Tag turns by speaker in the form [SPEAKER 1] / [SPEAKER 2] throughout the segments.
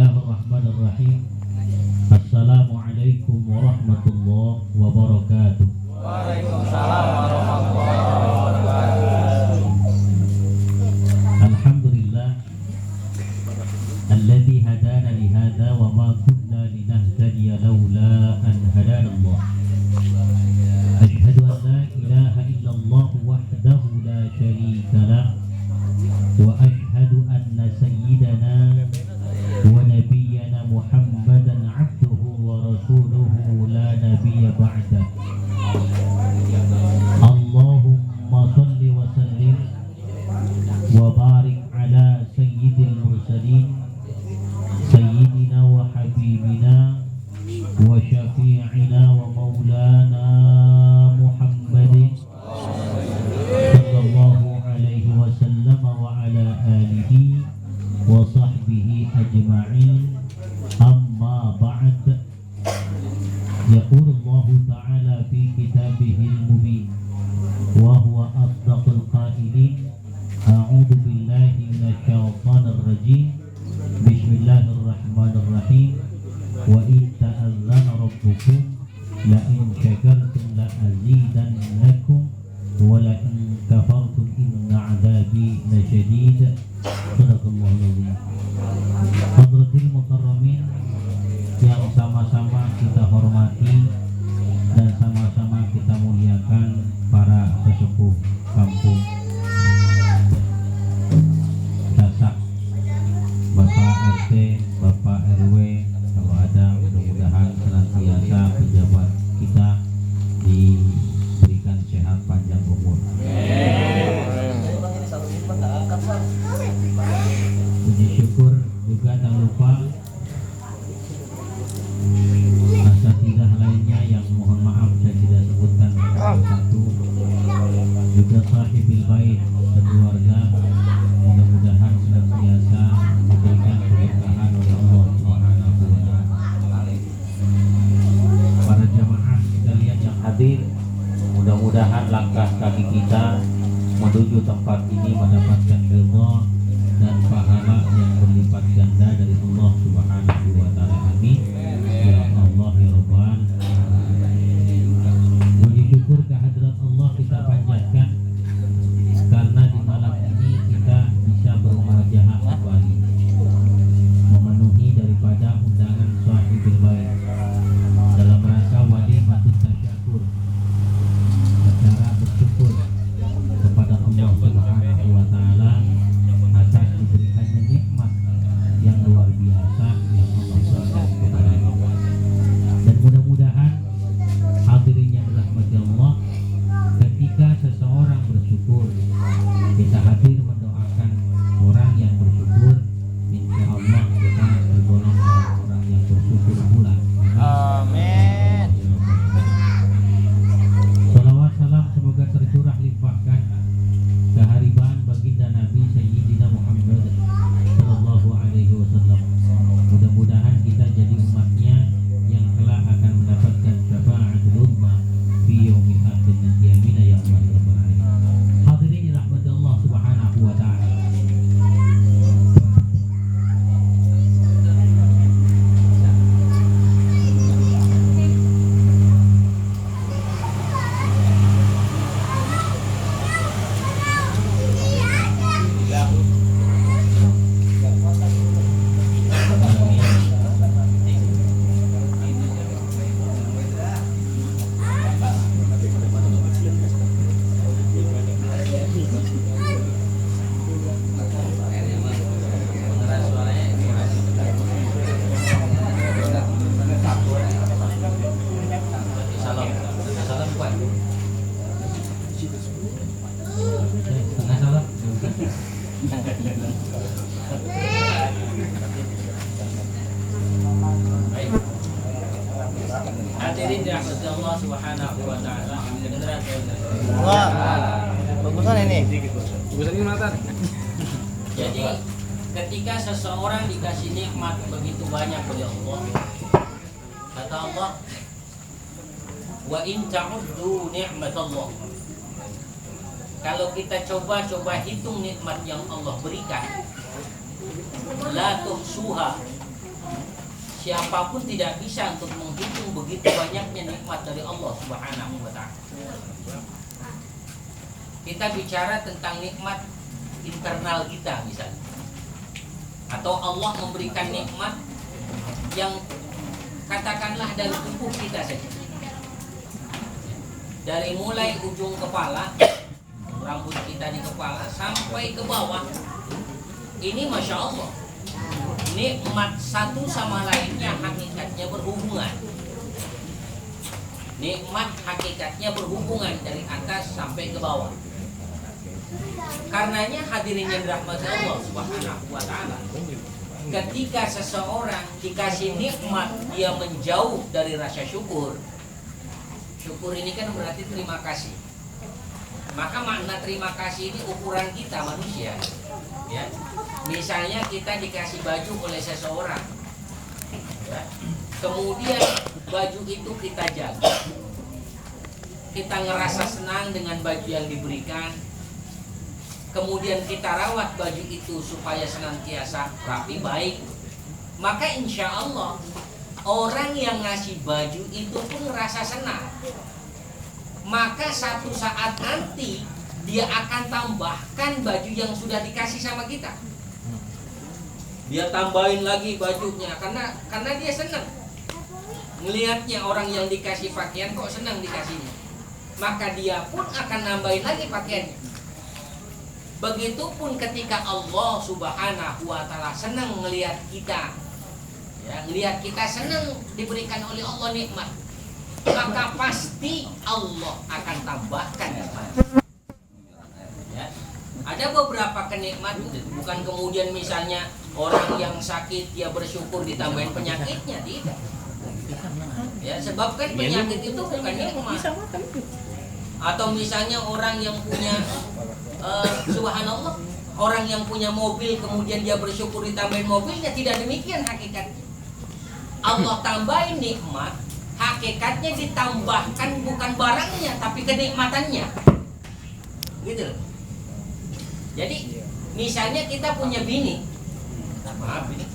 [SPEAKER 1] Bismillahirrahmanirrahim. Assalamualaikum warahmatullahi wabarakatuh.
[SPEAKER 2] Waalaikumsalam warahmatullahi wabarakatuh.
[SPEAKER 1] Alhamdulillah alladzi hadana li hadza wa ma kunna linahtadiya laula an hadana Allah. Asyhadu an la ilaha illallah wahdahu la syarika lah wa asyhadu anna sayyidana wa nabiyyana Muhammadan abduhu wa rasuluhu la nabiyya ba'da. Allahumma salli wa sallim wa barik ala sayyidil mursalin sayyidina wa habibina wa syafi'ina wa maulana Muhammadin sallallahu alaihi wasallam wa ala alihi wa sahbihi ajma'in. Amma ba'd. Yaqulu Allah ta'ala fi kitabihil mubin wa huwa asdaqul qailin. A'udzu billahi minasyaitonir rajim. Bismillahirrahmanirrahim. Wa in ta'azzana rabbukum la in syakartum la azidannakum wa la in kafartum inna 'adzabi lasyadid. Sadaqallahul azim. Hadratil mukarramin yang sama-sama kita hormati dan sama-sama kita muliakan para sesepuh kampung Sasak, Bapak RT, Bapak RW, kalau ada, mudah-mudahan senantiasa pejabat kita diberikan sehat panjang umur. Puji syukur juga tak lupa asatidzah lainnya yang mohon maaf saya tidak sebutkan satu, juga sahibil bait sekeluarga, mudah-mudahan senantiasa diberikan keberkahan oleh Allah Subhanahu wa taala. Para jamaah sekalian yang hadir, mudah-mudahan langkah kaki kita menuju tempat ini mendapatkan ridha dan pahala yang berlipat ganda dari Allah Subhanahu wa taala. Amin. Ya Allah ya Rabbal alamin. Puji syukur kehadirat Allah kita panjatkan karena di malam ini kita bisa bermuajahah kembali memenuhi daripada undangan Shahidul Bait dalam rangka walimatut tasyakur, acara bersyukur kepada Allah Subhanahu wa taala atas diberikannya nikmat yang luar biasa yang Allah berikan kepada kita. Dan mudah-mudahan hadirin yang dirahmati Allah, ketika seseorang bersyukur, kita hadir mendoakan orang yang bersyukur, insya Allah kita tergolong orang yang bersyukur pula.
[SPEAKER 2] Amin.
[SPEAKER 1] Salawat salam semoga tercurah limpahkan kehariban baginda Nabi Sayyidina Muhammad sallallahu alaihi wasallam. Mudah-mudahan kita jadi umatnya yang kelak akan mendapatkan syafaatul ummah fi yaumil akhir nanti. Amin ya Allah ya rabbal alamin. Hadirin rahmat Allah Subhanahu wa taala.
[SPEAKER 3] Hadirin dirahmati Allah Subhanahu wa taala.
[SPEAKER 2] Wah, bagusan ini.
[SPEAKER 4] Bagusan ini Matan.
[SPEAKER 3] Jadi ketika seseorang dikasih nikmat begitu banyak oleh Allah, kata Allah, wa in ta'uddu ni'matallah. Kalau kita coba hitung nikmat yang Allah berikan, la tuhsuha, siapapun tidak bisa untuk menghitung begitu banyaknya nikmat dari Allah Subhanahu wa taala. Kita bicara tentang nikmat internal kita misalnya. Atau Allah memberikan nikmat yang katakanlah dari tubuh kita saja. Dari mulai ujung kepala, rambut kita di kepala sampai ke bawah. Ini Masya Allah, nikmat satu sama lainnya hakikatnya berhubungan. Nikmat hakikatnya berhubungan dari atas sampai ke bawah. Karenanya hadirin yang dirahmati Allah Subhanahu wa taala, ketika seseorang dikasih nikmat dia menjauh dari rasa syukur. Syukur ini kan berarti terima kasih. Maka makna terima kasih ini ukuran kita manusia. Ya. Misalnya kita dikasih baju oleh seseorang. Ya. Kemudian baju itu kita jaga. Kita ngerasa senang dengan baju yang diberikan. Kemudian kita rawat baju itu supaya senantiasa rapi baik. Maka insya Allah orang yang ngasih baju itu pun ngerasa senang. Maka satu saat nanti dia akan tambahkan baju yang sudah dikasih sama kita. Dia tambahin lagi bajunya karena dia senang. Melihatnya orang yang dikasih pakaian kok senang dikasihnya. Maka dia pun akan nambahin lagi pakaiannya. Begitupun ketika Allah Subhanahu wa taala senang melihat kita, ya, melihat kita senang diberikan oleh Allah nikmat, maka pasti Allah akan tambahkan nikmat. Ya. Ada beberapa kenikmatan, bukan kemudian misalnya orang yang sakit dia bersyukur ditambahin penyakitnya, tidak. Ya, sebab kan penyakit itu bukan nikmat. Atau misalnya orang yang punya subhanallah, orang yang punya mobil kemudian dia bersyukur ditambahin mobilnya, tidak demikian hakikatnya. Allah tambahin nikmat, hakikatnya ditambahkan bukan barangnya tapi kenikmatannya. Gitu. Jadi misalnya kita punya bini. Maaf ini.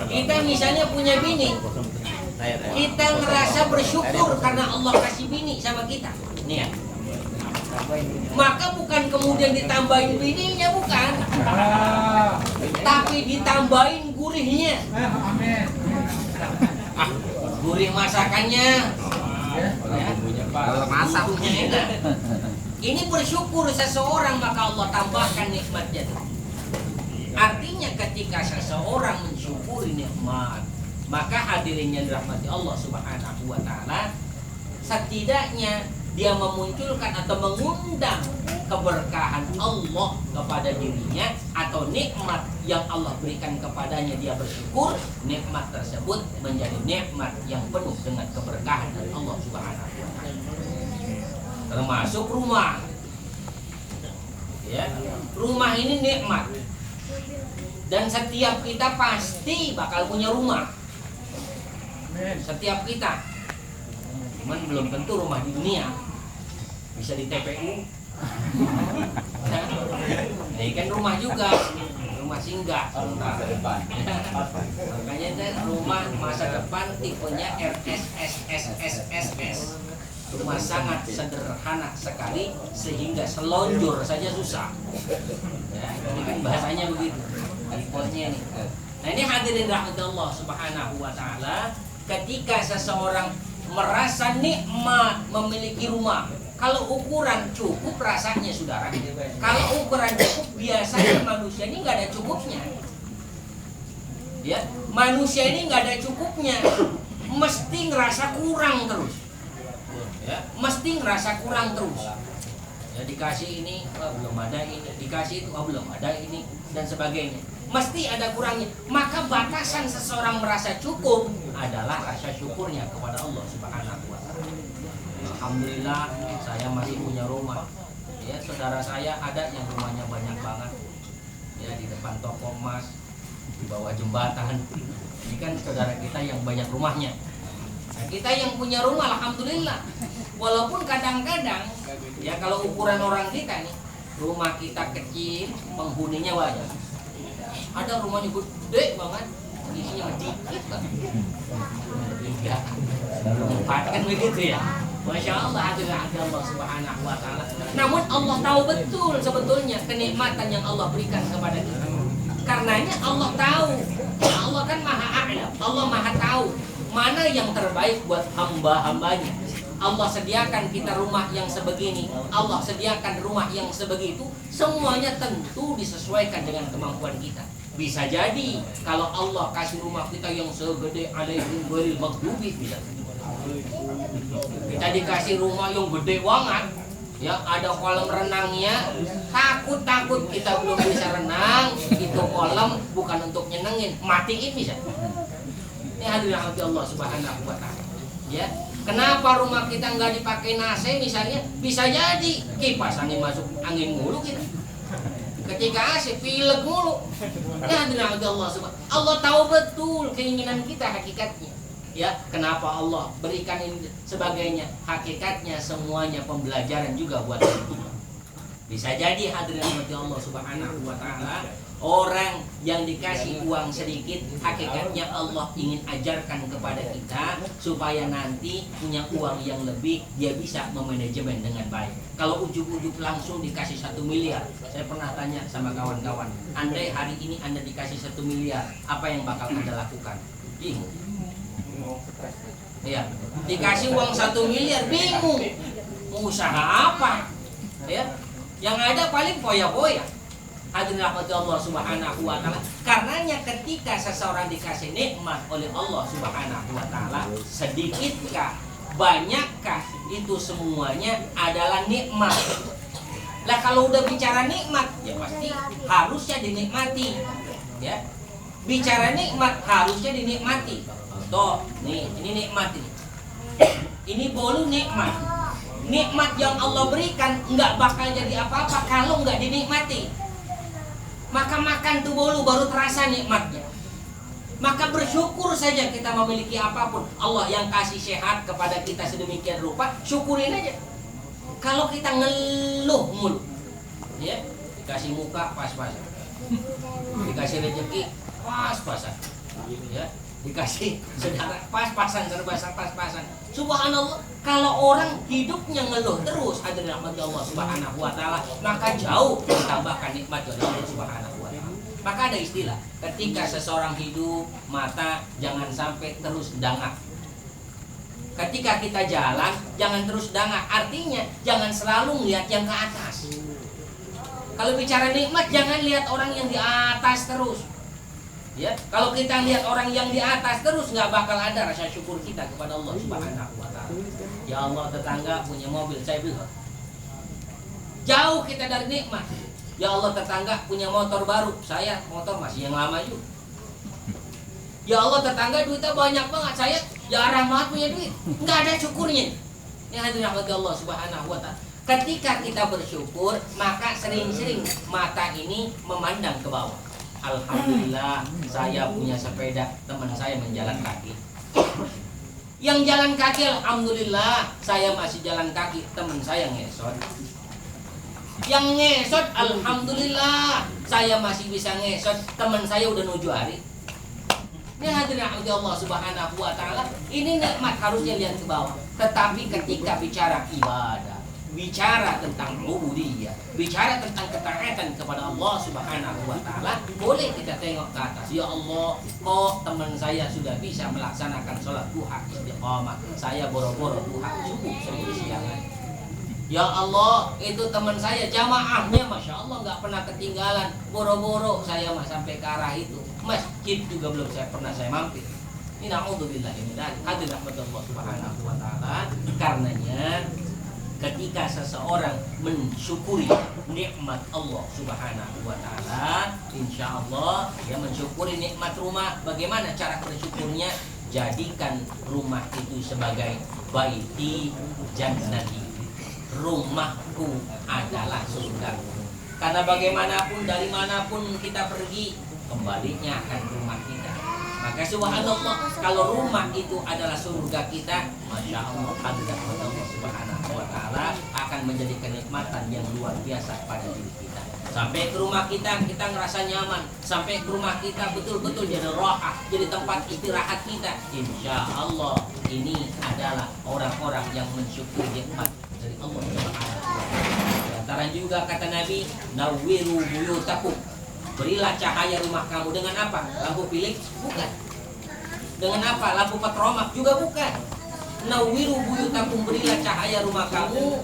[SPEAKER 3] Kita misalnya punya bini. Kita ngerasa bersyukur karena Allah kasih bini sama kita. Nih ya. Maka bukan kemudian ditambahin bininya, bukan. Tapi ditambahin gurihnya. Gurih masakannya. Masaknya enak. Ini bersyukur seseorang maka Allah tambahkan nikmatnya. Artinya ketika seseorang mensyukuri nikmat, maka hadirin yang dirahmati Allah Subhanahu wa taala, setidaknya dia memunculkan atau mengundang keberkahan Allah kepada dirinya, atau nikmat yang Allah berikan kepadanya dia bersyukur, nikmat tersebut menjadi nikmat yang penuh dengan keberkahan dari Allah Subhanahu wa taala. Termasuk rumah. Ya, rumah ini nikmat. Dan setiap kita pasti bakal punya rumah. Setiap kita. Cuman belum tentu rumah di dunia. Bisa di TPU. Nah, ini kan rumah juga. Rumah singgah. Makanya itu rumah masa depan tipenya RSSSSSS. Rumah sangat sederhana sekali sehingga selonjor saja susah. Ya, ini kan bahasanya begitu. Tipenya ini. Nah, ini hadirin rahmat Allah Subhanahu wa taala, ketika seseorang merasa nikmat memiliki rumah. Kalau ukuran cukup rasanya saudara. Kalau ukuran cukup biasanya manusia ini nggak ada cukupnya. Ya, manusia ini nggak ada cukupnya. Mesti ngerasa kurang terus. Ya, mesti ngerasa kurang terus. Ya, dikasih ini, belum ada ini, dikasih itu, belum ada ini, dan sebagainya. Mesti ada kurangnya. Maka batasan seseorang merasa cukup adalah rasa syukurnya kepada Allah Subhanahu wa taala. Alhamdulillah saya masih punya rumah. Ya, saudara saya ada yang rumahnya banyak banget. Ya, di depan toko emas, di bawah jembatan. Ini kan saudara kita yang banyak rumahnya. Nah, kita yang punya rumah alhamdulillah. Walaupun kadang-kadang ya kalau ukuran orang kita nih, rumah kita kecil, penghuninya banyak. Ada rumahnya gede banget, isinya dikit kan. Iya, kan begitu ya. Masya Allah, adalah Allah Subhanahu wa Ta'ala. Namun Allah tahu betul sebetulnya kenikmatan yang Allah berikan kepada kita. Karenanya Allah tahu, Allah kan maha a'lam, Allah maha tahu mana yang terbaik buat hamba-hambanya. Allah sediakan kita rumah yang sebegini, Allah sediakan rumah yang sebegitu, semuanya tentu disesuaikan dengan kemampuan kita. Bisa jadi kalau Allah kasih rumah kita yang segede alaihim ghairil maghdubi, kita dikasih rumah yang gede banget, ya ada kolam renangnya, takut kita belum bisa renang, itu kolam bukan untuk nyenengin, matiin bisa. Ini hadirin Allah Subhanahu wa Ta'ala. Ya, kenapa rumah kita nggak dipakai AC misalnya? Bisa jadi kipas angin masuk angin mulu kita. Ketika AC pilek mulu. Ya hadirin Allah Subhanahu. Allah tahu betul keinginan kita hakikatnya. Ya, kenapa Allah berikan ini sebagainya? Hakikatnya semuanya pembelajaran juga buat kita. Bisa jadi hadirin Allah Subhanahu wa Ta'ala, orang yang dikasih uang sedikit, hakikatnya Allah ingin ajarkan kepada kita supaya nanti punya uang yang lebih, dia bisa memanajemen dengan baik. Kalau ujuk-ujuk langsung dikasih 1 miliar, saya pernah tanya sama kawan-kawan, andai hari ini Anda dikasih 1 miliar, apa yang bakal Anda lakukan? Bingung. Ya, dikasih uang 1 miliar, bingung. Mau usaha apa? Ya, yang ada paling foya-foya. Hadirin rahmati Allah Subhanahu wa Ta'ala. Karenanya ketika seseorang dikasih nikmat oleh Allah Subhanahu wa Ta'ala, sedikitkah, banyakkah, itu semuanya adalah nikmat. Lah kalau udah bicara nikmat, ya pasti harusnya dinikmati. Ya, bicara nikmat harusnya dinikmati. Tuh, nih, ini nikmat ini. Ini bolu nikmat. Nikmat yang Allah berikan nggak bakal jadi apa-apa kalau nggak dinikmati. Maka makan tuh bolu baru terasa nikmatnya. Maka bersyukur saja kita memiliki apapun. Allah yang kasih sehat kepada kita sedemikian rupa, syukurin aja. Kalau kita ngeluh mulu, ya, dikasih muka pas-pasan, dikasih rezeki pas-pasan, ya, dikasih saudara pas-pasan, serba pas-pasan. Subhanallah, kalau orang hidupnya ngeluh terus, hadirin rahmati Allah Subhanahu wa Ta'ala, maka jauh ditambahkan nikmat dari Allah Subhanahu wa Ta'ala. Maka ada istilah, ketika seseorang hidup, mata jangan sampai terus dangak. Ketika kita jalan, jangan terus dangak. Artinya, jangan selalu melihat yang ke atas. Kalau bicara nikmat, jangan lihat orang yang di atas terus. Ya, kalau kita lihat orang yang di atas terus, nggak bakal ada rasa syukur kita kepada Allah Subhanahu wa Ta'ala. Ya Allah, tetangga punya mobil, saya beli. Jauh kita dari nikmat. Ya Allah, tetangga punya motor baru, saya motor masih yang lama juga. Ya Allah, tetangga duitnya banyak banget, saya jarang banget punya duit, nggak ada syukurnya. Ini hadirin Allah Subhanahu wa Ta'ala. Ketika kita bersyukur, maka sering-sering mata ini memandang ke bawah. Alhamdulillah, saya punya sepeda, teman saya menjalan kaki. Yang jalan kaki, alhamdulillah, saya masih jalan kaki, teman saya ngesot. Yang ngesot, alhamdulillah, saya masih bisa ngesot, teman saya udah nuju hari. Ini hadirin Allah Subhanahu wa Ta'ala, ini nikmat harusnya lihat ke bawah. Tetapi ketika bicara ibadah, bicara tentang ubudiyah, bicara tentang ketaatan kepada Allah Subhanahu wa Ta'ala, boleh kita tengok ke atas. Ya Allah, kok teman saya sudah bisa melaksanakan sholat duha istiqamah, saya boro-boro duha subuh sering siangan. Ya Allah, itu teman saya jamaahnya Masya Allah nggak pernah ketinggalan, boro-boro saya mah sampai ke arah itu, masjid juga belum pernah saya mampir. Ini na'udzubillah ini dan hadirin rahmatullah Subhanahu wa Ta'ala. Karenanya ketika seseorang mensyukuri nikmat Allah Subhanahu wa Ta'ala, insya Allah dia mensyukuri nikmat rumah. Bagaimana cara bersyukurnya? Jadikan rumah itu sebagai baiti jannati, rumahku adalah surga. Karena bagaimanapun dari manapun kita pergi, kembalinya akan rumah kita. Maka subhanallah, kalau rumah itu adalah surga kita, masya Allah, hadirat Allah Subhanahu wa Ta'ala akan menjadi kenikmatan yang luar biasa pada diri kita. Sampai ke rumah kita ngerasa nyaman. Sampai ke rumah kita betul-betul jadi rohah, jadi tempat istirahat kita. Insya Allah ini adalah orang-orang yang mensyukuri nikmat dari Allah Subhanahu wa Ta'ala. Di antara juga kata Nabi, nawwiru buyutakum, berilah cahaya rumah kamu dengan apa? Lampu Philips? Bukan. Dengan apa? Lampu petromak? Juga bukan. Nawwiru buyutakum, berilah cahaya rumah kamu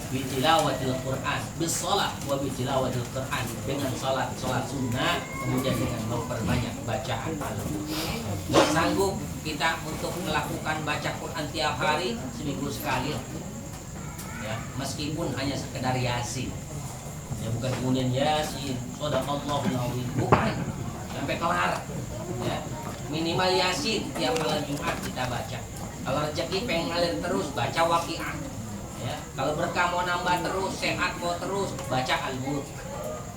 [SPEAKER 3] bitilawatil Quran, bisalah wa bitilawatil Quran, dengan salat sunnah, kemudian dengan memperbanyak bacaan Al-Quran. Nggak sanggup kita untuk melakukan baca Quran tiap hari, seminggu sekali, ya, meskipun hanya sekedar yasin. Ya, bukan kemudian yasin, shadaqallahul azim, bukan sampai kelar. Ya, minimal yasin tiap malam Jumat kita baca. Kalau rezeki pengen ngalir terus, baca Waqiah. Ya, kalau berkah mau nambah terus, sehat mau terus, baca Al-Mulk.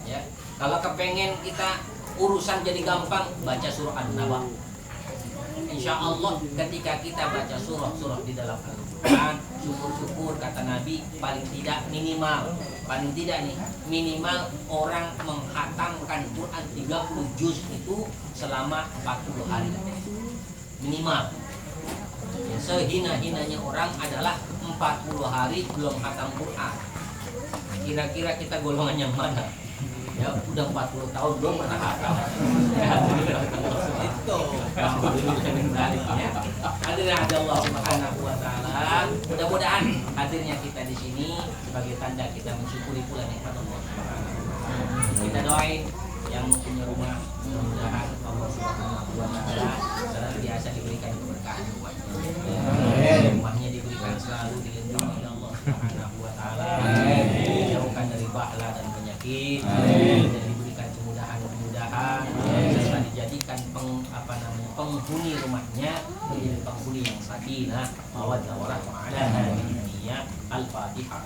[SPEAKER 3] Ya, kalau kepengen kita urusan jadi gampang, baca surah An-Naba. Insya Allah ketika kita baca surah-surah di dalam Al-Quran, syukur-syukur kata Nabi, paling tidak minimal orang menghatamkan Quran 30 juz itu selama 40 hari minimal. Ya, sehina-hinanya orang adalah 40 hari belum khatam Quran. Kira-kira kita golongan yang mana? Ya, udah 40 tahun belum pernah khatam. Ya, itu. Hadirin Allah Subhanahu wa Ta'ala. Mudah-mudahan hadirnya kita di sini sebagai tanda kita mensyukuri pula nikmat Allah Subhanahu wa Ta'ala. Kita doain yang punya rumah, mudah-mudahan Allah Subhanahu wa Ta'ala senantiasa diberikan keberkahan rumahnya. Rumahnya diberikan selalu dilindungi oleh Allah Subhanahu wa Ta'ala, dijauhkan dari bahla dan penyakit, dan diberikan kemudahan-kemudahan, serta dijadikan penghuni rumahnya menjadi penghuni yang sakinah, mawaddah warahmah ala hadhihi. Al-Fatihah.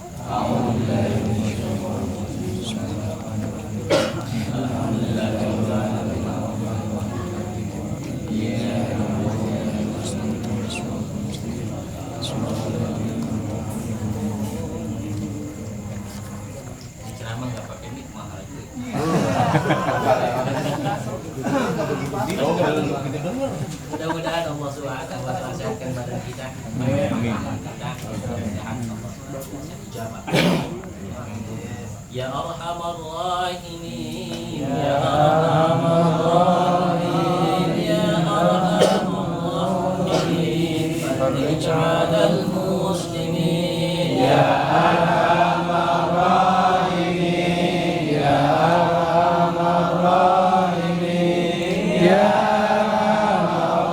[SPEAKER 3] Ceramah nggak pakai mic mahal itu. Mudah-mudahan Allah Subhanahu wa Ta'ala sehatkan badan kita. Amin. Mudah-mudahan Allah dijawab. Ya Arhamar Rahimin, Ya Arhamar Rahimin, Ya Arhamar Rahimin, farij 'alal muslimin, Ya Arhamar Rahimin, Ya Arhamar Rahimin, Ya Arhamar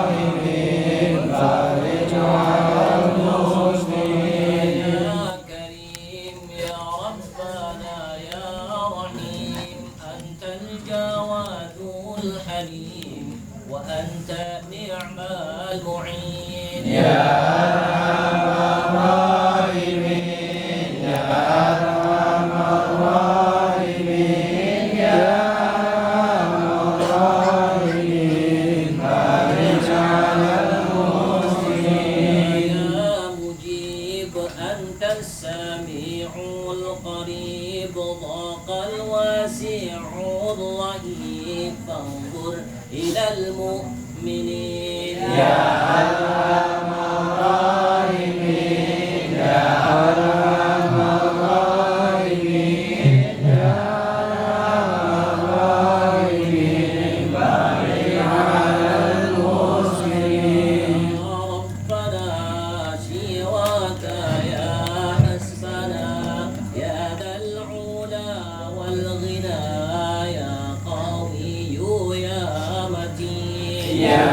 [SPEAKER 3] Rahimin, farij 'alal muslimin, Ya Karim, Ya Rabbana, Ya Rahim, Antal Jawadul Halim, wa Anta ni'mal mu'in, Ya Arhamar Rahimin, Ya Arhamar Rahimin, Ya Arhamar Rahimin, farij 'alal muslimin, Ya Mujib, Antas Sami'ul Qarib, Dhaqal Wasi'ul Rahim, fanzur ilal mu'minin, Ya Arhamar Rahimin, Ya Arhamar Rahimin, Ya Arhamar Rahimin, farij 'alal muslimin, Ya Rabbana siwaka ya hasbana, ya dzal 'ula wal ghina, ya qawiyyu ya matin, Ya